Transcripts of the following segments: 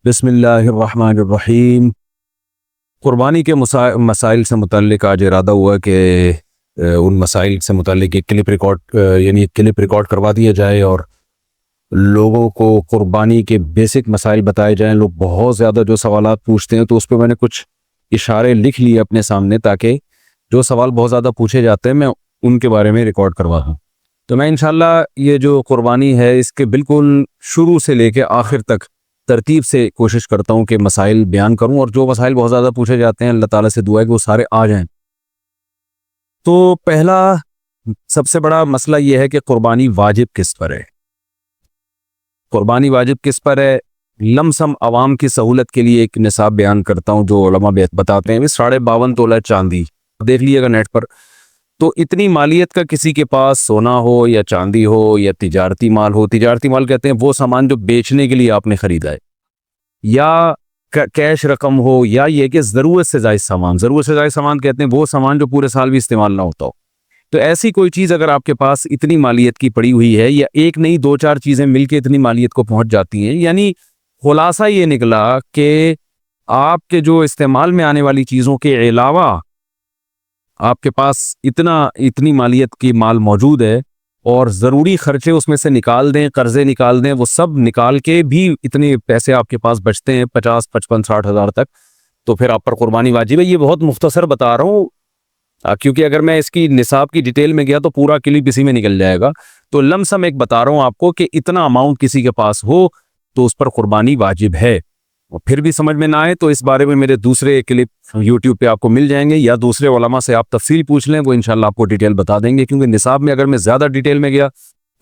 بسم اللہ الرحمن الرحیم۔ قربانی کے مسائل سے متعلق آج ارادہ ہوا کہ ان مسائل سے متعلق ایک کلپ ریکارڈ کروا دیا جائے اور لوگوں کو قربانی کے بیسک مسائل بتائے جائیں۔ لوگ بہت زیادہ جو سوالات پوچھتے ہیں تو اس پہ میں نے کچھ اشارے لکھ لیے اپنے سامنے تاکہ جو سوال بہت زیادہ پوچھے جاتے ہیں میں ان کے بارے میں ریکارڈ کروا دوں۔ تو میں انشاءاللہ یہ جو قربانی ہے اس کے بالکل شروع سے لے کے آخر تک ترتیب سے کوشش کرتا ہوں کہ مسائل بیان کروں، اور جو مسائل بہت زیادہ پوچھے جاتے ہیں اللہ تعالیٰ سے دعا ہے کہ وہ سارے آ جائیں۔ تو پہلا سب سے بڑا مسئلہ یہ ہے کہ قربانی واجب کس پر ہے۔ قربانی واجب کس پر ہے؟ لم سم عوام کی سہولت کے لیے ایک نصاب بیان کرتا ہوں جو علماء بتاتے ہیں 52.5 تولہ چاندی، دیکھ لیے گا نیٹ پر۔ تو اتنی مالیت کا کسی کے پاس سونا ہو یا چاندی ہو یا تجارتی مال ہو، تجارتی مال کہتے ہیں وہ سامان جو بیچنے کے لیے آپ نے خریدا ہے، یا کیش رقم ہو، یا یہ کہ ضرورت سے زائد سامان کہتے ہیں وہ سامان جو پورے سال بھی استعمال نہ ہوتا ہو۔ تو ایسی کوئی چیز اگر آپ کے پاس اتنی مالیت کی پڑی ہوئی ہے، یا ایک نہیں دو چار چیزیں مل کے اتنی مالیت کو پہنچ جاتی ہیں، یعنی خلاصہ یہ نکلا کہ آپ کے جو استعمال میں آنے والی چیزوں کے علاوہ آپ کے پاس اتنی مالیت کی مال موجود ہے، اور ضروری خرچے اس میں سے نکال دیں، قرضے نکال دیں، وہ سب نکال کے بھی اتنے پیسے آپ کے پاس بچتے ہیں 50 55 60 ہزار تک، تو پھر آپ پر قربانی واجب ہے۔ یہ بہت مختصر بتا رہا ہوں کیونکہ اگر میں اس کی نصاب کی ڈیٹیل میں گیا تو پورا کلپ اسی میں نکل جائے گا۔ تو لم سم ایک بتا رہا ہوں آپ کو کہ اتنا اماؤنٹ کسی کے پاس ہو تو اس پر قربانی واجب ہے۔ اور پھر بھی سمجھ میں نہ آئے تو اس بارے میں میرے دوسرے کلپ یوٹیوب پہ آپ کو مل جائیں گے، یا دوسرے علماء سے آپ تفصیل پوچھ لیں، وہ انشاءاللہ آپ کو ڈیٹیل بتا دیں گے، کیونکہ نصاب میں اگر میں زیادہ ڈیٹیل میں گیا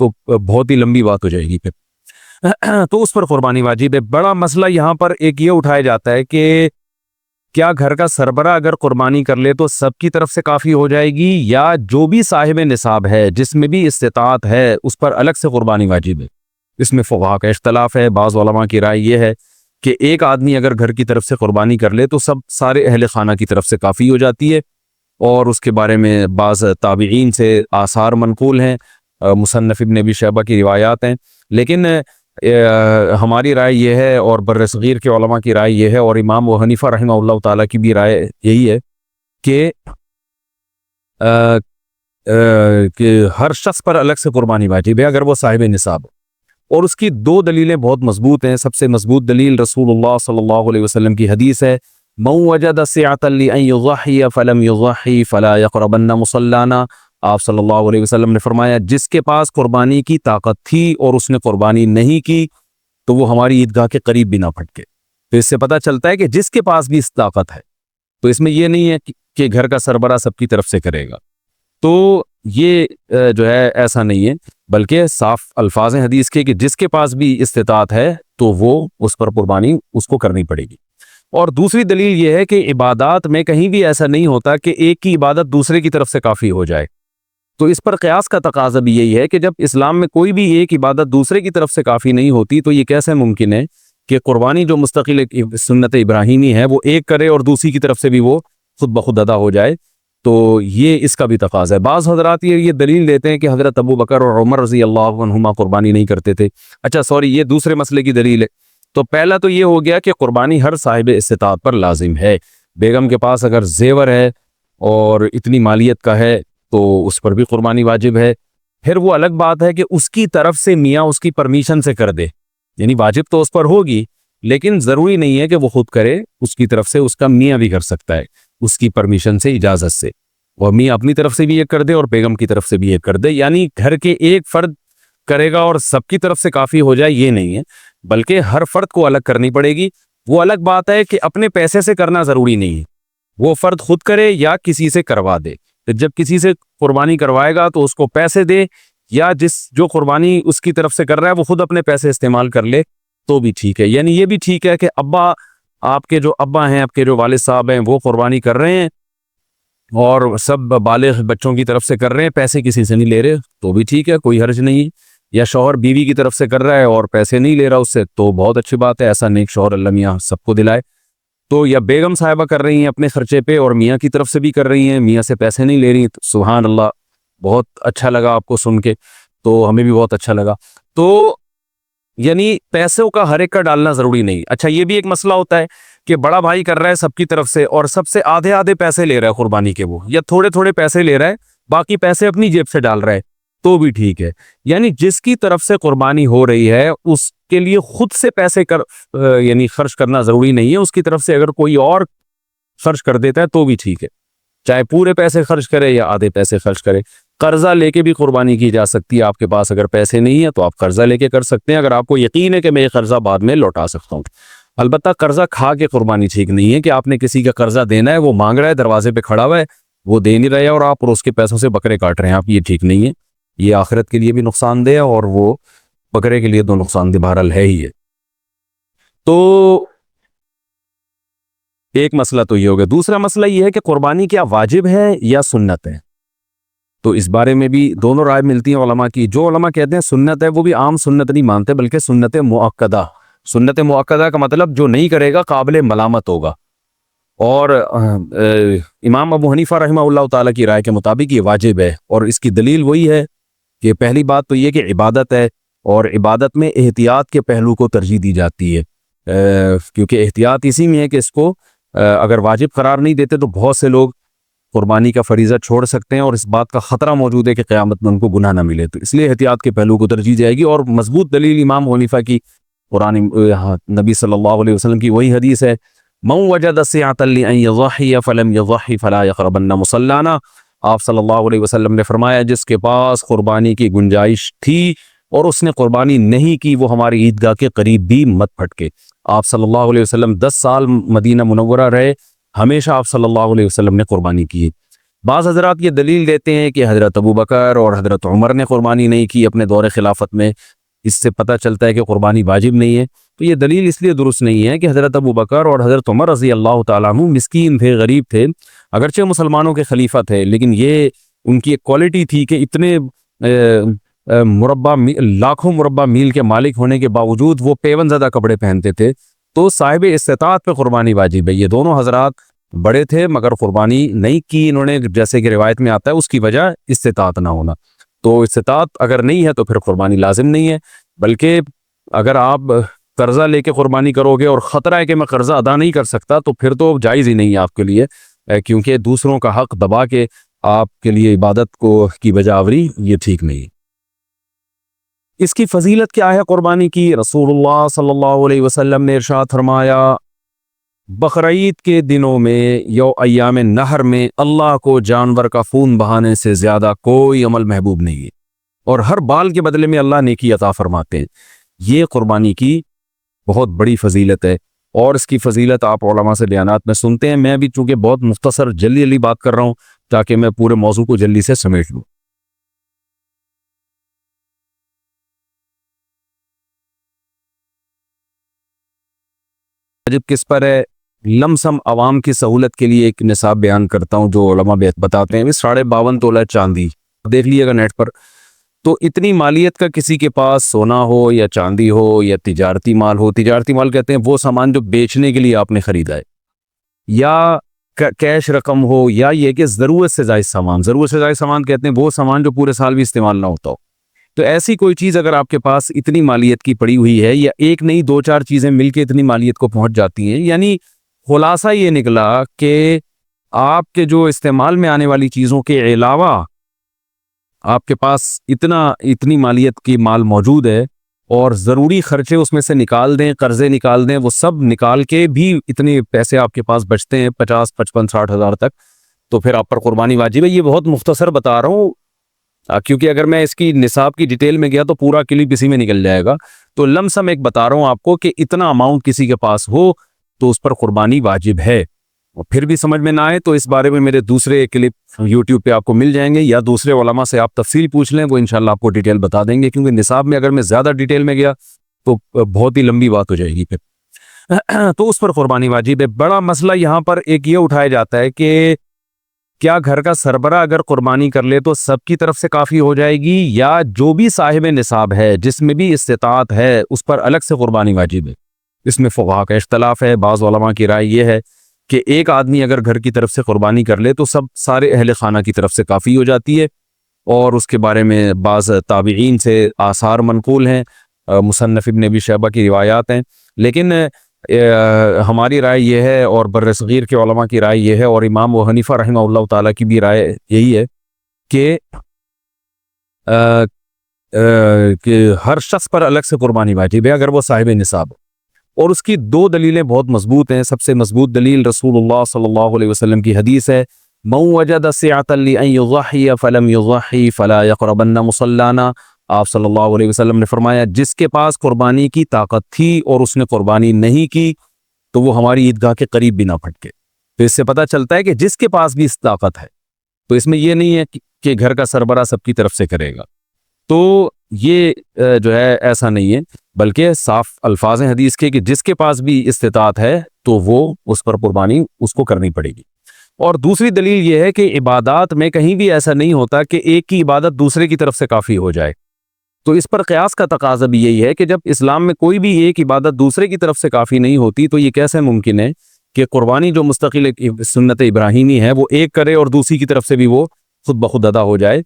تو بہت ہی لمبی بات ہو جائے گی پھر۔ تو اس پر قربانی واجب ہے۔ بڑا مسئلہ یہاں پر ایک یہ اٹھایا جاتا ہے کہ کیا گھر کا سربراہ اگر قربانی کر لے تو سب کی طرف سے کافی ہو جائے گی، یا جو بھی صاحب نصاب ہے جس میں بھی استطاعت ہے اس پر الگ سے قربانی واجب ہے؟ اس میں فقہاء کا اختلاف ہے۔ بعض علماء کی رائے یہ ہے کہ ایک آدمی اگر گھر کی طرف سے قربانی کر لے تو سارے اہل خانہ کی طرف سے کافی ہو جاتی ہے، اور اس کے بارے میں بعض تابعین سے آثار منقول ہیں، مصنف ابن ابی شیبہ کی روایات ہیں، لیکن ہماری رائے یہ ہے، اور بر صغیر کے علماء کی رائے یہ ہے، اور امام ابو حنیفہ رحمہ اللہ تعالیٰ کی بھی رائے یہی ہے کہ ہر شخص پر الگ سے قربانی واجب ہے اگر وہ صاحب نصاب ہو۔ اور اس کی دو دلیلیں بہت مضبوط ہیں۔ سب سے مضبوط دلیل رسول اللہ صلی اللہ علیہ وسلم کی حدیث ہے، من وجد سعة لأن يضحي فلم يضحي فلا يقربن مصلانا۔ آپ صلی اللہ علیہ وسلم نے فرمایا جس کے پاس قربانی کی طاقت تھی اور اس نے قربانی نہیں کی تو وہ ہماری عیدگاہ کے قریب بھی نہ پھٹکے۔ تو اس سے پتہ چلتا ہے کہ جس کے پاس بھی اس طاقت ہے، تو اس میں یہ نہیں ہے کہ گھر کا سربراہ سب کی طرف سے کرے گا، تو یہ جو ہے ایسا نہیں ہے، بلکہ صاف الفاظ ہیں حدیث کے کہ جس کے پاس بھی استطاعت ہے تو وہ اس پر قربانی اس کو کرنی پڑے گی۔ اور دوسری دلیل یہ ہے کہ عبادات میں کہیں بھی ایسا نہیں ہوتا کہ ایک کی عبادت دوسرے کی طرف سے کافی ہو جائے، تو اس پر قیاس کا تقاضا بھی یہی ہے کہ جب اسلام میں کوئی بھی ایک عبادت دوسرے کی طرف سے کافی نہیں ہوتی تو یہ کیسے ممکن ہے کہ قربانی جو مستقل سنت ابراہیمی ہے وہ ایک کرے اور دوسری کی طرف سے بھی وہ خود بخود ادا ہو جائے؟ تو یہ اس کا بھی تقاضا ہے۔ بعض حضرات یہ دلیل دیتے ہیں کہ حضرت ابو بکر اور عمر رضی اللہ عنہما قربانی نہیں کرتے تھے۔ اچھا سوری، یہ دوسرے مسئلے کی دلیل ہے۔ تو پہلا تو یہ ہو گیا کہ قربانی ہر صاحب استطاعت پر لازم ہے۔ بیگم کے پاس اگر زیور ہے اور اتنی مالیت کا ہے تو اس پر بھی قربانی واجب ہے۔ پھر وہ الگ بات ہے کہ اس کی طرف سے میاں اس کی پرمیشن سے کر دے، یعنی واجب تو اس پر ہوگی لیکن ضروری نہیں ہے کہ وہ خود کرے، اس کی طرف سے اس کا میاں بھی کر سکتا ہے اس کی پرمیشن سے، اجازت سے، اور میاں اپنی طرف سے بھی ایک کر دے اور بیگم کی طرف سے بھی ایک کر دے۔ یعنی گھر کے ایک فرد کرے گا اور سب کی طرف سے کافی ہو جائے یہ نہیں ہے، بلکہ ہر فرد کو الگ کرنی پڑے گی۔ وہ الگ بات ہے کہ اپنے پیسے سے کرنا ضروری نہیں ہے، وہ فرد خود کرے یا کسی سے کروا دے۔ جب کسی سے قربانی کروائے گا تو اس کو پیسے دے، یا جو قربانی اس کی طرف سے کر رہا ہے وہ خود اپنے پیسے استعمال کر لے تو بھی ٹھیک ہے۔ یعنی یہ بھی ٹھیک ہے کہ آپ کے جو ابا ہیں، آپ کے جو والد صاحب ہیں وہ قربانی کر رہے ہیں اور سب بالغ بچوں کی طرف سے کر رہے ہیں، پیسے کسی سے نہیں لے رہے تو بھی ٹھیک ہے، کوئی حرج نہیں ہے۔ یا شوہر بیوی کی طرف سے کر رہا ہے اور پیسے نہیں لے رہا اس سے تو بہت اچھی بات ہے، ایسا نیک شوہر اللہ میاں سب کو دلائے۔ تو یا بیگم صاحبہ کر رہی ہیں اپنے خرچے پہ اور میاں کی طرف سے بھی کر رہی ہیں، میاں سے پیسے نہیں لے رہی، تو سبحان اللہ، بہت اچھا لگا آپ کو سن کے، تو ہمیں بھی بہت اچھا لگا۔ تو یعنی پیسوں کا ہر ایک کا ڈالنا ضروری نہیں. اچھا یہ بھی ایک مسئلہ ہوتا ہے کہ بڑا بھائی کر رہا ہے سب کی طرف سے اور سب سے آدھے آدھے پیسے لے رہا ہے قربانی کے, وہ یا تھوڑے تھوڑے پیسے لے رہا ہے, باقی پیسے اپنی جیب سے ڈال رہا ہے, تو بھی ٹھیک ہے. یعنی جس کی طرف سے قربانی ہو رہی ہے اس کے لیے خود سے پیسے یعنی خرچ کرنا ضروری نہیں ہے. اس کی طرف سے اگر کوئی اور خرچ کر دیتا ہے تو بھی ٹھیک ہے, چاہے پورے پیسے خرچ کرے یا آدھے پیسے خرچ کرے. قرضہ لے کے بھی قربانی کی جا سکتی ہے. آپ کے پاس اگر پیسے نہیں ہیں تو آپ قرضہ لے کے کر سکتے ہیں, اگر آپ کو یقین ہے کہ میں یہ قرضہ بعد میں لوٹا سکتا ہوں. البتہ قرضہ کھا کے قربانی ٹھیک نہیں ہے کہ آپ نے کسی کا قرضہ دینا ہے, وہ مانگ رہا ہے, دروازے پہ کھڑا ہوا ہے, وہ دے نہیں رہے اور آپ اس کے پیسوں سے بکرے کاٹ رہے ہیں. آپ یہ ٹھیک نہیں ہے, یہ آخرت کے لیے بھی نقصان دہ ہے اور وہ بکرے کے لیے تو نقصان دہ بہرحال ہے ہی ہے. تو ایک مسئلہ تو یہ ہو گیا. دوسرا مسئلہ یہ ہے کہ قربانی کیا واجب ہے یا سنت ہے. تو اس بارے میں بھی دونوں رائے ملتی ہیں علماء کی. جو علماء کہتے ہیں سنت ہے وہ بھی عام سنت نہیں مانتے بلکہ سنت مؤکدہ. سنت مؤکدہ کا مطلب جو نہیں کرے گا قابل ملامت ہوگا. اور امام ابو حنیفہ رحمہ اللہ تعالیٰ کی رائے کے مطابق یہ واجب ہے, اور اس کی دلیل وہی ہے کہ پہلی بات تو یہ کہ عبادت ہے اور عبادت میں احتیاط کے پہلو کو ترجیح دی جاتی ہے, کیونکہ احتیاط اسی میں ہے کہ اس کو اگر واجب قرار نہیں دیتے تو بہت سے لوگ قربانی کا فریضہ چھوڑ سکتے ہیں اور اس بات کا خطرہ موجود ہے کہ قیامت میں ان کو گناہ نہ ملے. تو اس لیے احتیاط کے پہلو کو ترجیح جائے گی. اور مضبوط دلیل امام حنیفہ کی قرآن نبی صلی اللہ علیہ وسلم کی وہی حدیث ہے, من وجد سعة لأن يضحي فلم يضحي فلا يقربن مصلانا. آپ صلی اللہ علیہ وسلم نے فرمایا جس کے پاس قربانی کی گنجائش تھی اور اس نے قربانی نہیں کی وہ ہماری عیدگاہ کے قریب بھی مت پھٹکے. آپ صلی اللہ علیہ وسلم 10 سال مدینہ منورہ رہے, ہمیشہ آپ صلی اللہ علیہ وسلم نے قربانی کی. بعض حضرات یہ دلیل دیتے ہیں کہ حضرت ابو بکر اور حضرت عمر نے قربانی نہیں کی اپنے دور خلافت میں, اس سے پتہ چلتا ہے کہ قربانی واجب نہیں ہے. تو یہ دلیل اس لیے درست نہیں ہے کہ حضرت ابو بکر اور حضرت عمر رضی اللہ تعالیٰ عنہ مسکین تھے, غریب تھے, اگرچہ مسلمانوں کے خلیفہ تھے, لیکن یہ ان کی ایک کوالٹی تھی کہ اتنے لاکھوں مربع میل کے مالک ہونے کے باوجود وہ پیون زدہ کپڑے پہنتے تھے. تو صاحب استطاعت پہ قربانی واجب ہے. یہ دونوں حضرات بڑے تھے مگر قربانی نہیں کی انہوں نے, جیسے کہ روایت میں آتا ہے اس کی وجہ استطاعت نہ ہونا. تو استطاعت اگر نہیں ہے تو پھر قربانی لازم نہیں ہے, بلکہ اگر آپ قرضہ لے کے قربانی کرو گے اور خطرہ ہے کہ میں قرضہ ادا نہیں کر سکتا تو پھر تو جائز ہی نہیں ہے آپ کے لیے, کیونکہ دوسروں کا حق دبا کے آپ کے لیے عبادت کی بجا آوری یہ ٹھیک نہیں. اس کی فضیلت کیا ہے قربانی کی؟ رسول اللہ صلی اللہ علیہ وسلم نے ارشاد فرمایا بقرعید کے دنوں میں یا ایام نحر میں اللہ کو جانور کا خون بہانے سے زیادہ کوئی عمل محبوب نہیں ہے, اور ہر بال کے بدلے میں اللہ نیکی عطا فرماتے ہیں. یہ قربانی کی بہت بڑی فضیلت ہے, اور اس کی فضیلت آپ علماء سے بیانات میں سنتے ہیں. میں بھی چونکہ بہت مختصر جلدی بات کر رہا ہوں تاکہ میں پورے موضوع کو جلدی سے سمیٹ لوں. واجب کس پر ہے؟ لمسم عوام کی سہولت کے لیے ایک نصاب بیان کرتا ہوں جو علماء بتاتے ہیں. 52.5 تولہ چاندی دیکھ لیے گا نیٹ پر. تو اتنی مالیت کا کسی کے پاس سونا ہو یا چاندی ہو یا تجارتی مال ہو, تجارتی مال کہتے ہیں وہ سامان جو بیچنے کے لیے آپ نے خریدا ہے, یا کیش رقم ہو, یا یہ کہ ضرورت سے زائد سامان. ضرورت سے زائد سامان کہتے ہیں وہ سامان جو پورے سال بھی استعمال نہ ہوتا ہو. تو ایسی کوئی چیز اگر آپ کے پاس اتنی مالیت کی پڑی ہوئی ہے, یا ایک نہیں 2-4 چیزیں مل کے اتنی مالیت کو پہنچ جاتی ہیں, یعنی خلاصہ یہ نکلا کہ آپ کے جو استعمال میں آنے والی چیزوں کے علاوہ آپ کے پاس اتنی مالیت کی مال موجود ہے, اور ضروری خرچے اس میں سے نکال دیں, قرضے نکال دیں, وہ سب نکال کے بھی اتنے پیسے آپ کے پاس بچتے ہیں 50, 55, 60 ہزار تک, تو پھر آپ پر قربانی واجب ہے. یہ بہت مختصر بتا رہا ہوں کیونکہ اگر میں اس کی نصاب کی ڈیٹیل میں گیا تو پورا کلپ اسی میں نکل جائے گا. تو لم سم ایک بتا رہا ہوں آپ کو کہ اتنا اماؤنٹ کسی کے پاس ہو تو اس پر قربانی واجب ہے. اور پھر بھی سمجھ میں نہ آئے تو اس بارے میں میرے دوسرے کلپ یوٹیوب پہ آپ کو مل جائیں گے, یا دوسرے علماء سے آپ تفصیل پوچھ لیں, وہ انشاءاللہ آپ کو ڈیٹیل بتا دیں گے. کیونکہ نصاب میں اگر میں زیادہ ڈیٹیل میں گیا تو بہت ہی لمبی بات ہو جائے گی پھر. تو اس پر قربانی واجب ہے. بڑا مسئلہ یہاں پر ایک یہ اٹھایا جاتا ہے کہ کیا گھر کا سربراہ اگر قربانی کر لے تو سب کی طرف سے کافی ہو جائے گی, یا جو بھی صاحب نصاب ہے جس میں بھی استطاعت ہے اس پر الگ سے قربانی واجب ہے؟ اس میں فقہا کا اختلاف ہے. بعض علماء کی رائے یہ ہے کہ ایک آدمی اگر گھر کی طرف سے قربانی کر لے تو سارے اہل خانہ کی طرف سے کافی ہو جاتی ہے, اور اس کے بارے میں بعض تابعین سے آثار منقول ہیں, مصنف ابن ابی شیبہ کی روایات ہیں، لیکن ہماری رائے یہ ہے اور بر صغیر کے علماء کی رائے یہ ہے اور امام ابو حنیفہ رحمہ اللہ تعالیٰ کی بھی رائے یہی ہے کہ ہر شخص پر الگ سے قربانی واجب ہے اگر وہ صاحب نصاب ہو، اور اس کی دو دلیلیں بہت مضبوط ہیں۔ سب سے مضبوط دلیل رسول اللہ صلی اللہ علیہ وسلم کی حدیث ہے، من وجد سعة لأن يضحي فلم يضحي فلا يقربن مصلانا۔ آپ صلی اللہ علیہ وسلم نے فرمایا جس کے پاس قربانی کی طاقت تھی اور اس نے قربانی نہیں کی تو وہ ہماری عیدگاہ کے قریب بھی نہ پھٹکے۔ تو اس سے پتہ چلتا ہے کہ جس کے پاس بھی اس طاقت ہے، تو اس میں یہ نہیں ہے کہ گھر کا سربراہ سب کی طرف سے کرے گا، تو یہ جو ہے ایسا نہیں ہے، بلکہ صاف الفاظ ہیں حدیث کے کہ جس کے پاس بھی استطاعت ہے تو وہ اس پر قربانی اس کو کرنی پڑے گی۔ اور دوسری دلیل یہ ہے کہ عبادات میں کہیں بھی ایسا نہیں ہوتا کہ ایک کی عبادت دوسرے کی طرف سے کافی ہو جائے، تو اس پر قیاس کا تقاضا بھی یہی ہے کہ جب اسلام میں کوئی بھی ایک عبادت دوسرے کی طرف سے کافی نہیں ہوتی تو یہ کیسے ممکن ہے کہ قربانی جو مستقل سنت ابراہیمی ہے وہ ایک کرے اور دوسری کی طرف سے بھی وہ خود بخود ادا ہو جائے؟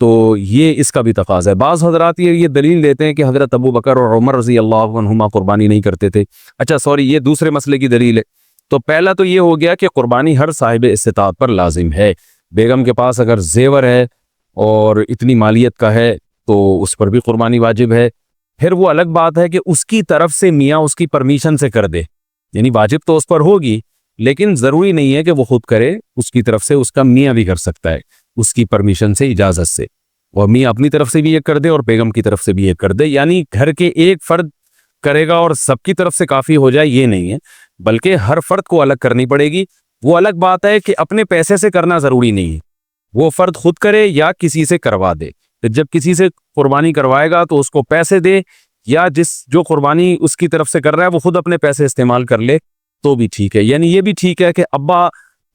تو یہ اس کا بھی تقاضا ہے۔ بعض حضرات یہ دلیل دیتے ہیں کہ حضرت ابو بکر اور عمر رضی اللہ عنہما قربانی نہیں کرتے تھے۔ اچھا سوری، یہ دوسرے مسئلے کی دلیل ہے۔ تو پہلا تو یہ ہو گیا کہ قربانی ہر صاحب استطاعت پر لازم ہے۔ بیگم کے پاس اگر زیور ہے اور اتنی مالیت کا ہے تو اس پر بھی قربانی واجب ہے۔ پھر وہ الگ بات ہے کہ اس کی طرف سے میاں اس کی پرمیشن سے کر دے، یعنی واجب تو اس پر ہوگی لیکن ضروری نہیں ہے کہ وہ خود کرے، اس کی طرف سے اس کا میاں بھی کر سکتا ہے اس کی پرمیشن سے، اجازت سے، اور میاں اپنی طرف سے بھی یہ کر دے اور بیگم کی طرف سے بھی یہ کر دے۔ یعنی گھر کے ایک فرد کرے گا اور سب کی طرف سے کافی ہو جائے، یہ نہیں ہے، بلکہ ہر فرد کو الگ کرنی پڑے گی۔ وہ الگ بات ہے کہ اپنے پیسے سے کرنا ضروری نہیں ہے، وہ فرد خود کرے یا کسی سے کروا دے۔ جب کسی سے قربانی کروائے گا تو اس کو پیسے دے، یا جو قربانی اس کی طرف سے کر رہا ہے وہ خود اپنے پیسے استعمال کر لے تو بھی ٹھیک ہے۔ یعنی یہ بھی ٹھیک ہے کہ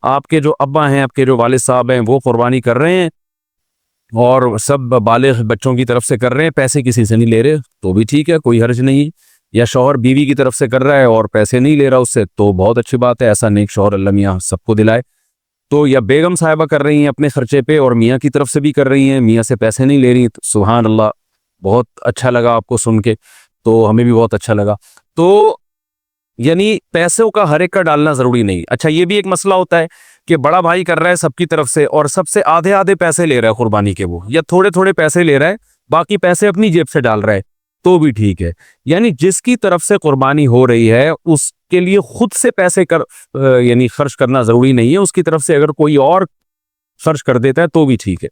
آپ کے جو ابا ہیں، آپ کے جو والد صاحب ہیں، وہ قربانی کر رہے ہیں اور سب بالغ بچوں کی طرف سے کر رہے ہیں، پیسے کسی سے نہیں لے رہے، تو بھی ٹھیک ہے، کوئی حرج نہیں۔ یا شوہر بیوی کی طرف سے کر رہا ہے اور پیسے نہیں لے رہا اس سے، تو بہت اچھی بات ہے، ایسا نیک شوہر اللہ میاں سب کو دلائے۔ تو یا بیگم صاحبہ کر رہی ہیں اپنے خرچے پہ اور میاں کی طرف سے بھی کر رہی ہیں، میاں سے پیسے نہیں لے رہی، تو سبحان اللہ، بہت اچھا لگا آپ کو سن کے، تو ہمیں بھی بہت اچھا لگا۔ تو یعنی پیسوں کا ہر ایک کا ڈالنا ضروری نہیں۔ اچھا یہ بھی ایک مسئلہ ہوتا ہے کہ بڑا بھائی کر رہا ہے سب کی طرف سے اور سب سے آدھے آدھے پیسے لے رہا ہے قربانی کے، وہ یا تھوڑے تھوڑے پیسے لے رہا ہے، باقی پیسے اپنی جیب سے ڈال رہا ہے، تو بھی ٹھیک ہے۔ یعنی جس کی طرف سے قربانی ہو رہی ہے اس کے لیے خود سے پیسے یعنی خرچ کرنا ضروری نہیں ہے، اس کی طرف سے اگر کوئی اور خرچ کر دیتا ہے تو بھی ٹھیک ہے،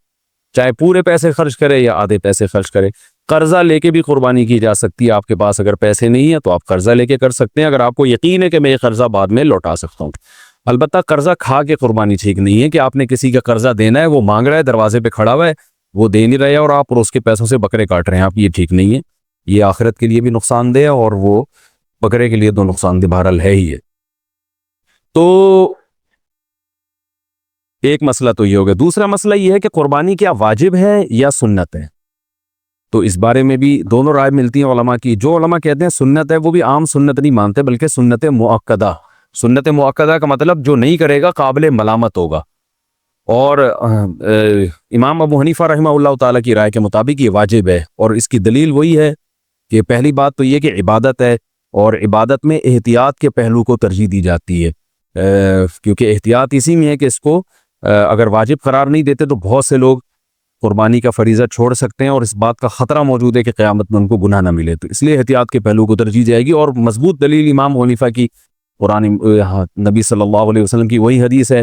چاہے پورے پیسے خرچ کرے یا آدھے پیسے خرچ کرے۔ قرضہ لے کے بھی قربانی کی جا سکتی ہے، آپ کے پاس اگر پیسے نہیں ہیں تو آپ قرضہ لے کے کر سکتے ہیں، اگر آپ کو یقین ہے کہ میں یہ قرضہ بعد میں لوٹا سکتا ہوں۔ البتہ قرضہ کھا کے قربانی ٹھیک نہیں ہے کہ آپ نے کسی کا قرضہ دینا ہے، وہ مانگ رہا ہے، دروازے پہ کھڑا ہوا ہے، وہ دے نہیں رہے اور آپ اس کے پیسوں سے بکرے کاٹ رہے ہیں، آپ یہ ٹھیک نہیں ہے، یہ آخرت کے لیے بھی نقصان دہ اور وہ بکرے کے لیے تو نقصان دہ بہرحال ہے ہی ہے۔ تو ایک مسئلہ تو یہ ہو گیا۔ دوسرا مسئلہ یہ ہے کہ قربانی کیا واجب ہے یا سنت ہے؟ تو اس بارے میں بھی دونوں رائے ملتی ہیں علماء کی۔ جو علماء کہتے ہیں سنت ہے وہ بھی عام سنت نہیں مانتے بلکہ سنت مؤکدہ۔ سنت مؤکدہ کا مطلب جو نہیں کرے گا قابل ملامت ہوگا، اور امام ابو حنیفہ رحمہ اللہ تعالیٰ کی رائے کے مطابق یہ واجب ہے، اور اس کی دلیل وہی ہے کہ پہلی بات تو یہ کہ عبادت ہے، اور عبادت میں احتیاط کے پہلو کو ترجیح دی جاتی ہے، کیونکہ احتیاط اسی میں ہے کہ اس کو اگر واجب قرار نہیں دیتے تو بہت سے لوگ قربانی کا فریضہ چھوڑ سکتے ہیں اور اس بات کا خطرہ موجود ہے کہ قیامت میں ان کو گناہ نہ ملے، تو اس لیے احتیاط کے پہلو کو ترجیح جائے گی۔ اور مضبوط دلیل امام ابو حنیفہ کی قرآن نبی صلی اللہ علیہ وسلم کی وہی حدیث ہے،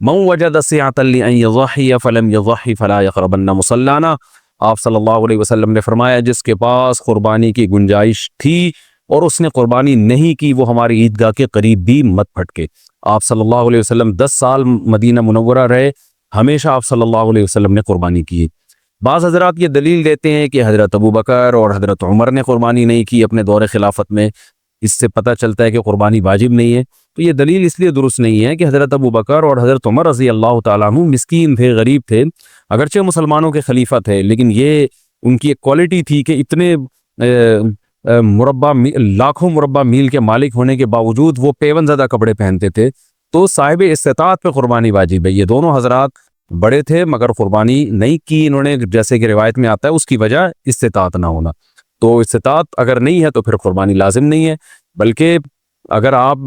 من وجد سعة لأن يضحي فلم يضحي فلا يقربن مصلانا۔ آپ صلی اللہ علیہ وسلم نے فرمایا جس کے پاس قربانی کی گنجائش تھی اور اس نے قربانی نہیں کی وہ ہماری عیدگاہ کے قریب بھی مت پھٹکے۔ آپ صلی اللہ علیہ وسلم 10 سال مدینہ منورہ رہے، ہمیشہ آپ صلی اللہ علیہ وسلم نے قربانی کی۔ بعض حضرات یہ دلیل دیتے ہیں کہ حضرت ابو بکر اور حضرت عمر نے قربانی نہیں کی اپنے دور خلافت میں، اس سے پتہ چلتا ہے کہ قربانی واجب نہیں ہے۔ تو یہ دلیل اس لیے درست نہیں ہے کہ حضرت ابو بکر اور حضرت عمر رضی اللہ تعالیٰ عنہ مسکین تھے، غریب تھے، اگرچہ مسلمانوں کے خلیفہ تھے، لیکن یہ ان کی ایک کوالٹی تھی کہ اتنے لاکھوں مربع میل کے مالک ہونے کے باوجود وہ پیون زدہ کپڑے پہنتے تھے، تو صاحب استطاعت پہ قربانی واجب ہے۔ یہ دونوں حضرات بڑے تھے مگر قربانی نہیں کی انہوں نے، جیسے کہ روایت میں آتا ہے اس کی وجہ استطاعت نہ ہونا۔ تو استطاعت اگر نہیں ہے تو پھر قربانی لازم نہیں ہے، بلکہ اگر آپ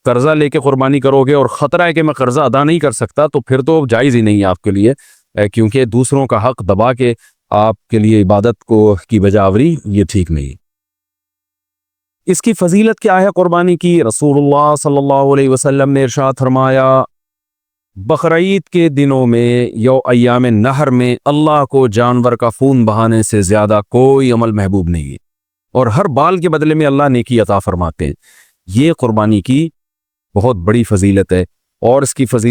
قرضہ لے کے قربانی کرو گے اور خطرہ ہے کہ میں قرضہ ادا نہیں کر سکتا تو پھر تو جائز ہی نہیں ہے آپ کے لیے، کیونکہ دوسروں کا حق دبا کے آپ کے لیے عبادت کی بجاوری یہ ٹھیک نہیں۔ اس کی فضیلت کیا ہے قربانی کی؟ رسول اللہ صلی اللہ علیہ وسلم نے ارشاد فرمایا، بقرعید کے دنوں میں یا ایام نحر میں اللہ کو جانور کا خون بہانے سے زیادہ کوئی عمل محبوب نہیں ہے، اور ہر بال کے بدلے میں اللہ نیکی عطا فرماتے ہیں۔ یہ قربانی کی بہت بڑی فضیلت ہے، اور اس کی فضیلت